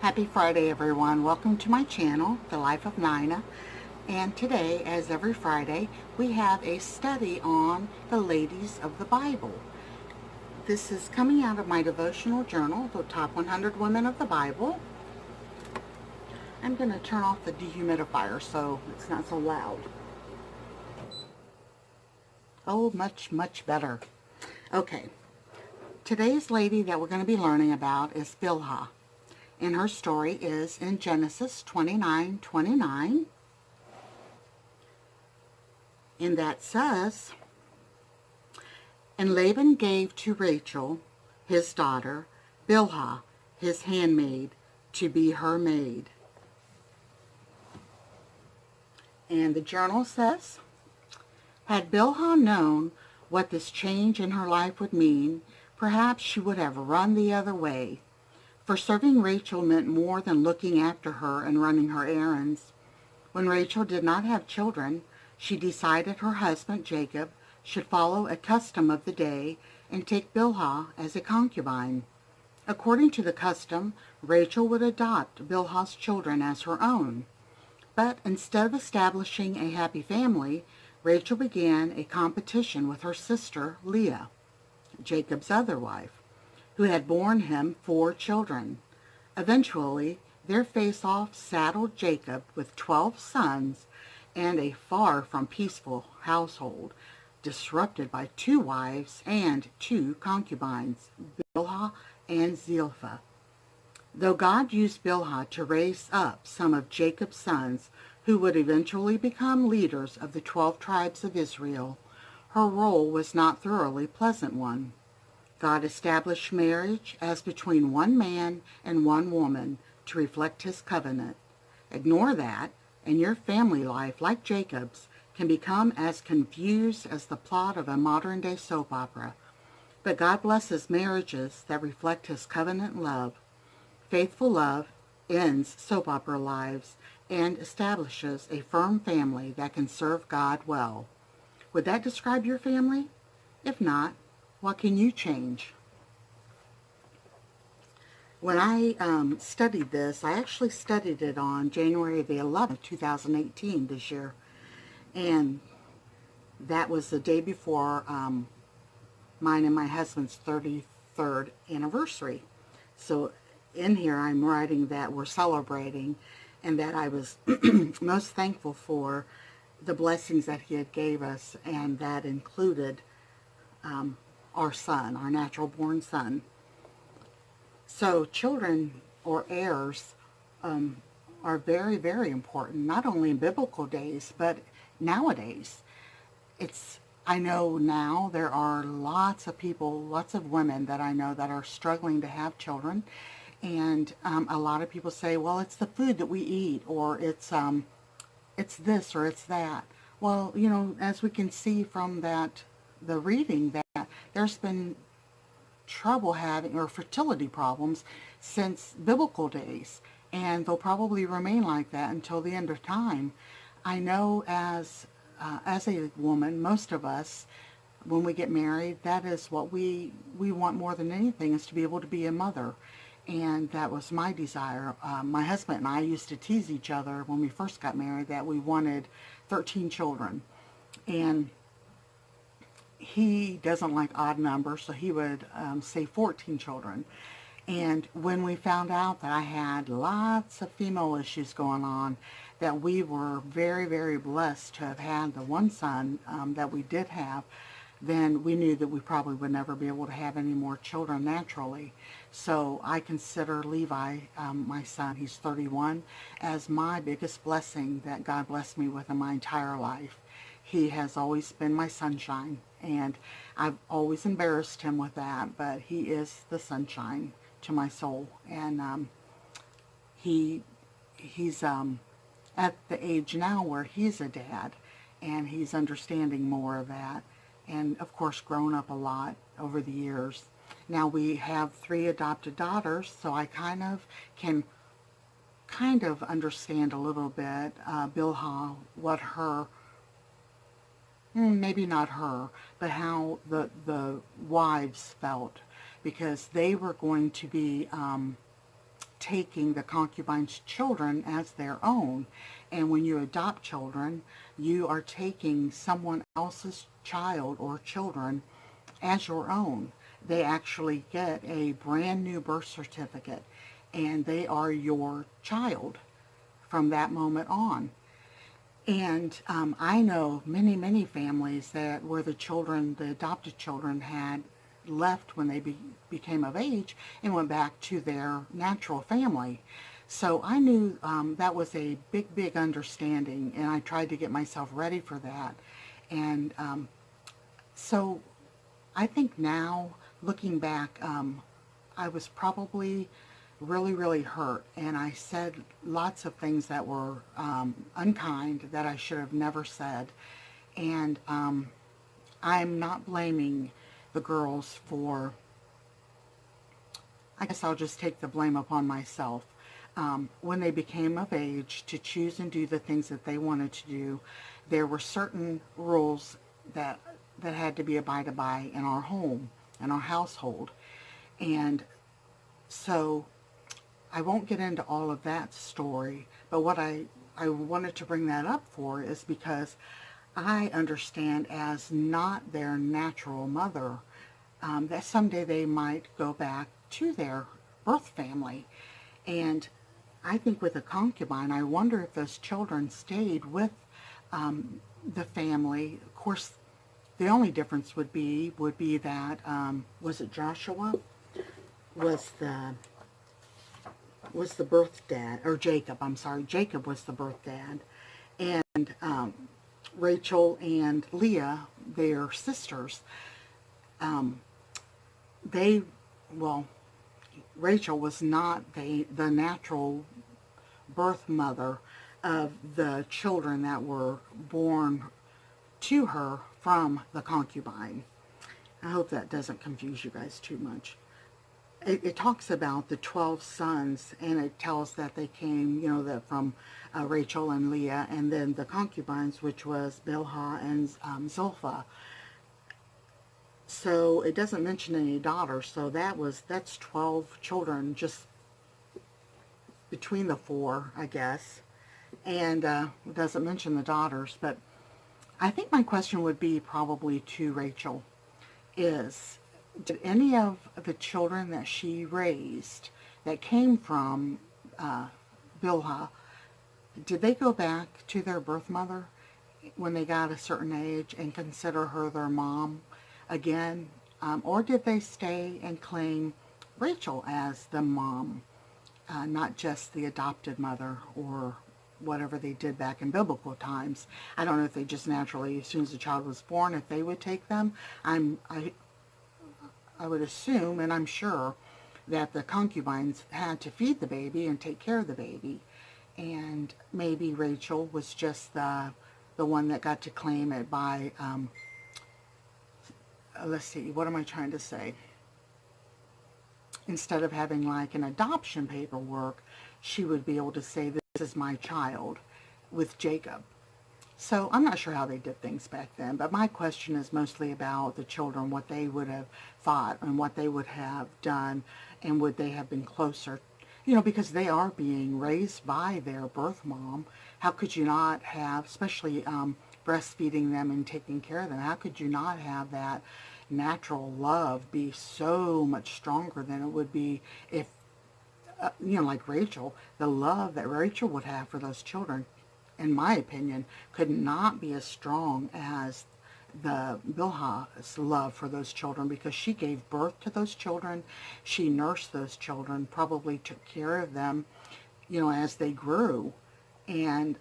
Happy Friday, everyone. Welcome to my channel, The Life of Nina. And today, as every Friday, we have a study on the ladies of the Bible. This is coming out of my devotional journal, The Top 100 Women of the Bible. I'm going to turn off the dehumidifier so it's not so loud. Oh, much, much better. Okay. Today's lady that we're going to be learning about is Bilhah. And her story is in Genesis 29:29. And that says, "And Laban gave to Rachel, his daughter, Bilhah, his handmaid, to be her maid." And the journal says, "Had Bilhah known what this change in her life would mean, perhaps she would have run the other way. For serving Rachel meant more than looking after her and running her errands. When Rachel did not have children, she decided her husband Jacob should follow a custom of the day and take Bilhah as a concubine. According to the custom, Rachel would adopt Bilhah's children as her own. But instead of establishing a happy family, Rachel began a competition with her sister Leah, Jacob's other wife, who had borne him 4 children. Eventually, their face-off saddled Jacob with 12 sons and a far from peaceful household, disrupted by 2 wives and 2 concubines, Bilhah and Zilpah. Though God used Bilhah to raise up some of Jacob's sons who would eventually become leaders of the 12 tribes of Israel, her role was not a thoroughly pleasant one. God established marriage as between one man and one woman to reflect his covenant. Ignore that, and your family life, like Jacob's, can become as confused as the plot of a modern-day soap opera. But God blesses marriages that reflect his covenant love. Faithful love ends soap opera lives and establishes a firm family that can serve God well. Would that describe your family? If not, what can you change? When I studied this, I actually studied it on January the 11th, 2018 this year. And that was the day before mine and my husband's 33rd anniversary. So in here I'm writing that we're celebrating and that I was most thankful for the blessings that he had gave us, and that included our son, our natural-born son. So children or heirs are very, very important, not only in biblical days, but nowadays. I know now there are lots of people, lots of women that I know that are struggling to have children. And a lot of people say, well, it's the food that we eat, or it's this or it's that. Well, you know, as we can see from the reading, that there's been trouble having, or fertility problems, since biblical days, and they'll probably remain like that until the end of time. I know as a woman, most of us, when we get married, that is what we want more than anything, is to be able to be a mother. And that was my desire. My husband and I used to tease each other when we first got married that we wanted 13 children. And he doesn't like odd numbers, so he would say 14 children. And when we found out that I had lots of female issues going on, that we were very, very blessed to have had the one son that we did have, then we knew that we probably would never be able to have any more children naturally. So I consider Levi, my son, he's 31, as my biggest blessing that God blessed me with in my entire life. He has always been my sunshine, and I've always embarrassed him with that, but he is the sunshine to my soul. And he's at the age now where he's a dad, and he's understanding more of that, and of course grown up a lot over the years. Now we have 3 adopted daughters, so I can understand a little bit Bilhah, what her, maybe not her, but how the wives felt, because they were going to be taking the concubine's children as their own. And when you adopt children, you are taking someone else's child or children as your own. They actually get a brand new birth certificate, and they are your child from that moment on. And I know many, many families that where the children, the adopted children, had left when they became of age and went back to their natural family. So I knew that was a big, big understanding, and I tried to get myself ready for that. And so I think now, looking back, I was probably really, really hurt, and I said lots of things that were unkind that I should have never said. And I'm not blaming the girls for, I guess I'll just take the blame upon myself. When they became of age to choose and do the things that they wanted to do, there were certain rules that had to be abided by in our home, in our household. And so I won't get into all of that story, but what I wanted to bring that up for is because I understand as not their natural mother, that someday they might go back to their birth family. And I think with a concubine, I wonder if those children stayed with the family. Of course, the only difference would be that, was it Joshua? Was the birth dad, or Jacob, I'm sorry, Jacob was the birth dad. And Rachel and Leah, their sisters, Rachel was not the natural birth mother of the children that were born to her from the concubine. I hope that doesn't confuse you guys too much. It talks about the 12 sons, and it tells that they came, from Rachel and Leah, and then the concubines, which was Bilhah and Zilpah. So it doesn't mention any daughters, so that's 12 children just between the four, I guess. And it doesn't mention the daughters, but I think my question would be probably to Rachel is, did any of the children that she raised that came from Bilhah, did they go back to their birth mother when they got a certain age and consider her their mom again? Or did they stay and claim Rachel as the mom, not just the adopted mother or whatever they did back in biblical times? I don't know if they just naturally, as soon as the child was born, if they would take them. I would assume, and I'm sure, that the concubines had to feed the baby and take care of the baby. And maybe Rachel was just the one that got to claim it by, let's see, what am I trying to say? Instead of having like an adoption paperwork, she would be able to say, this is my child, with Jacob. So I'm not sure how they did things back then, but my question is mostly about the children, what they would have thought and what they would have done, and would they have been closer, because they are being raised by their birth mom. How could you not have, especially breastfeeding them and taking care of them, how could you not have that natural love be so much stronger than it would be if, like Rachel, the love that Rachel would have for those children, in my opinion, could not be as strong as the Bilhah's love for those children, because she gave birth to those children. She nursed those children, probably took care of them, as they grew. And,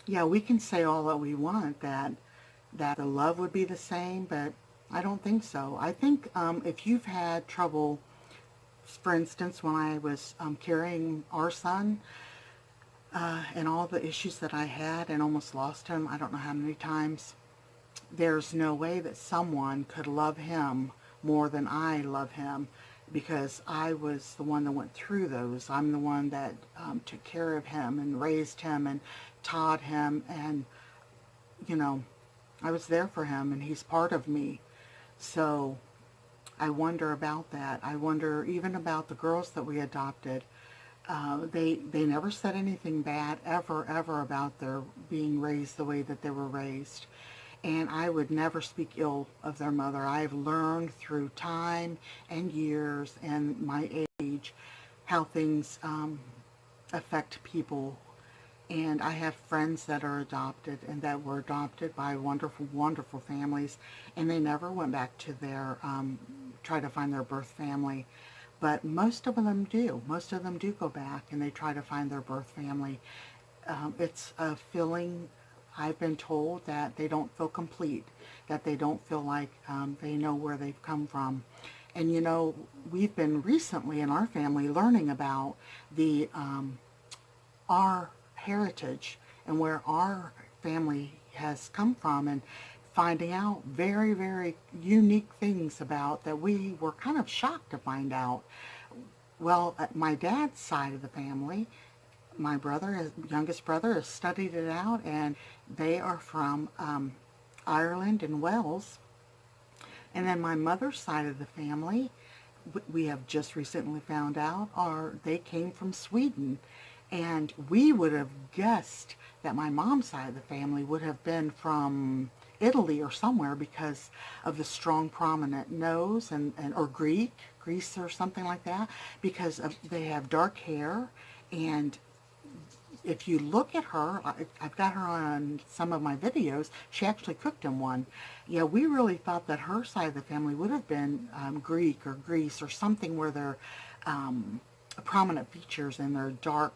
yeah, we can say all that we want, that the love would be the same, but I don't think so. I think if you've had trouble, for instance, when I was carrying our son, and all the issues that I had and almost lost him, I don't know how many times, there's no way that someone could love him more than I love him, because I was the one that went through those. I'm the one that took care of him and raised him and taught him, and, I was there for him, and he's part of me. So I wonder about that. I wonder even about the girls that we adopted. They never said anything bad ever about their being raised the way that they were raised. And I would never speak ill of their mother. I've learned through time and years and my age how things affect people. And I have friends that are adopted and that were adopted by wonderful, wonderful families, and they never went back to their, try to find their birth family. But most of them do. Most of them do go back and they try to find their birth family. It's a feeling, I've been told, that they don't feel complete, that they don't feel like they know where they've come from. And you know, we've been recently in our family learning about the our heritage and where our family has come from, and finding out very, very unique things about that we were kind of shocked to find out. Well, at my dad's side of the family, my brother, his youngest brother, has studied it out, and they are from Ireland and Wales. And then my mother's side of the family, we have just recently found out, they came from Sweden. And we would have guessed that my mom's side of the family would have been from Italy or somewhere because of the strong prominent nose, or Greece or something like that, because they have dark hair. And if you look at her, I've got her on some of my videos, she actually cooked in one. Yeah, we really thought that her side of the family would have been Greek or Greece or something, where they're prominent features and they're dark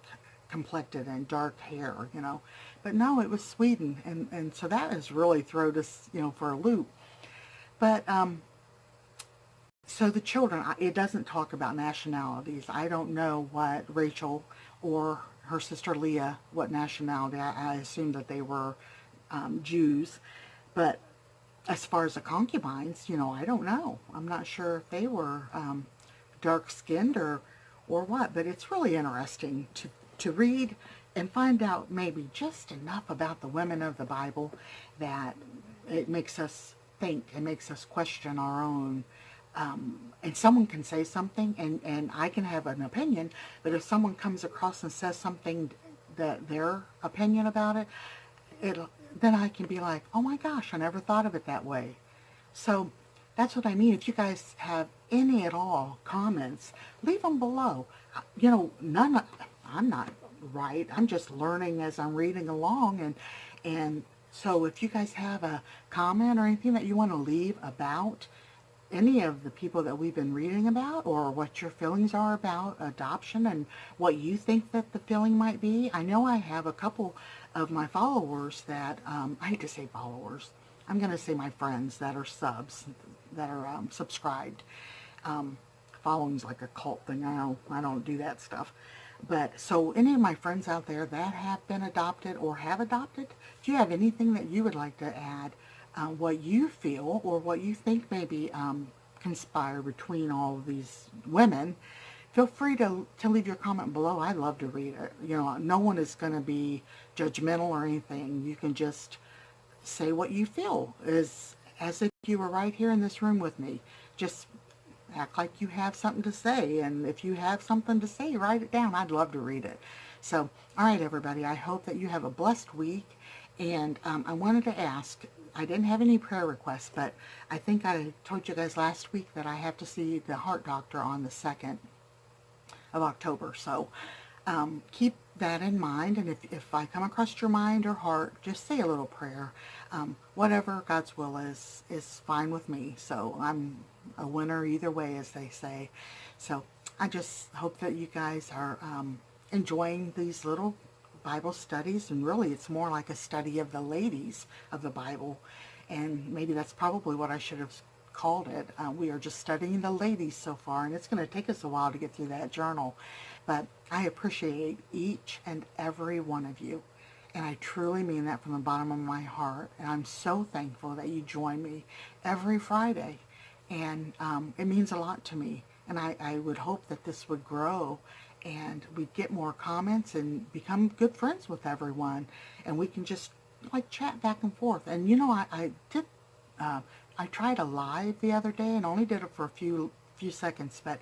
complected and dark hair, you know. But no, it was Sweden, and so that has really thrown us, you know, for a loop. But so the children, it doesn't talk about nationalities. I don't know what Rachel or her sister Leah, what nationality. I assume that they were Jews. But as far as the concubines, you know, I don't know. I'm not sure if they were dark-skinned or what. But it's really interesting to read and find out maybe just enough about the women of the Bible that it makes us think and makes us question our own. And someone can say something, and I can have an opinion, but if someone comes across and says something that their opinion about it, then I can be like, oh my gosh, I never thought of it that way. So that's what I mean. If you guys have any at all comments, leave them below. You know, I'm not right. I'm just learning as I'm reading along, and so if you guys have a comment or anything that you want to leave about any of the people that we've been reading about, or what your feelings are about adoption and what you think that the feeling might be. I know I have a couple of my followers that, I hate to say followers, I'm going to say my friends that are subs, that are subscribed. Following's like a cult thing. I don't do that stuff. But so any of my friends out there that have been adopted or have adopted, if you have anything that you would like to add, what you feel or what you think maybe conspire between all of these women, feel free to leave your comment below. I'd love to read it. You know, no one is going to be judgmental or anything. You can just say what you feel, as if you were right here in this room with me. Just act like you have something to say, and if you have something to say, write it down. I'd love to read it. So, all right, everybody, I hope that you have a blessed week. And I wanted to ask, I didn't have any prayer requests, but I think I told you guys last week that I have to see the heart doctor on the 2nd of October. So keep that in mind, and if I come across your mind or heart, just say a little prayer. Whatever God's will is fine with me. So I'm a winner either way, as they say. So I just hope that you guys are enjoying these little Bible studies, and really it's more like a study of the ladies of the Bible, and maybe that's probably what I should have called it. We are just studying the ladies so far, and it's going to take us a while to get through that journal, but I appreciate each and every one of you, and I truly mean that from the bottom of my heart. And I'm so thankful that you join me every Friday, and it means a lot to me, and I would hope that this would grow and we'd get more comments and become good friends with everyone, and we can just like chat back and forth. And you know, I did I tried a live the other day and only did it for a few seconds, but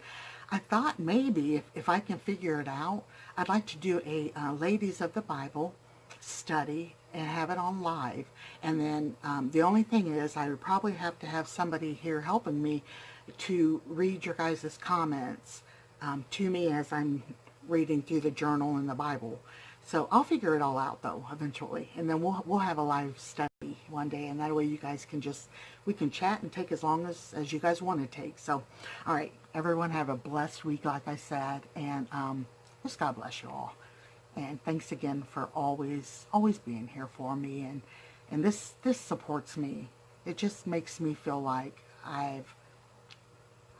I thought maybe if I can figure it out, I'd like to do a Ladies of the Bible study and have it on live. And then the only thing is I would probably have to have somebody here helping me to read your guys' comments to me as I'm reading through the journal and the Bible. So I'll figure it all out though eventually, and then we'll have a live study one day, and that way you guys can we can chat and take as long as you guys want to take. So, all right, everyone have a blessed week, like I said, and just God bless you all, and thanks again for always being here for me, and this supports me. It just makes me feel like I've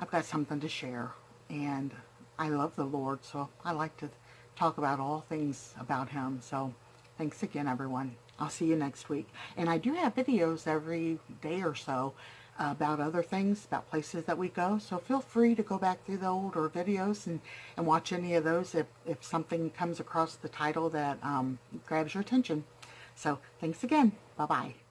got something to share, and I love the Lord, so I like to talk about all things about Him. So thanks again, everyone. I'll see you next week. And I do have videos every day or so about other things, about places that we go. So feel free to go back through the older videos and watch any of those if something comes across the title that grabs your attention. So thanks again. Bye-bye.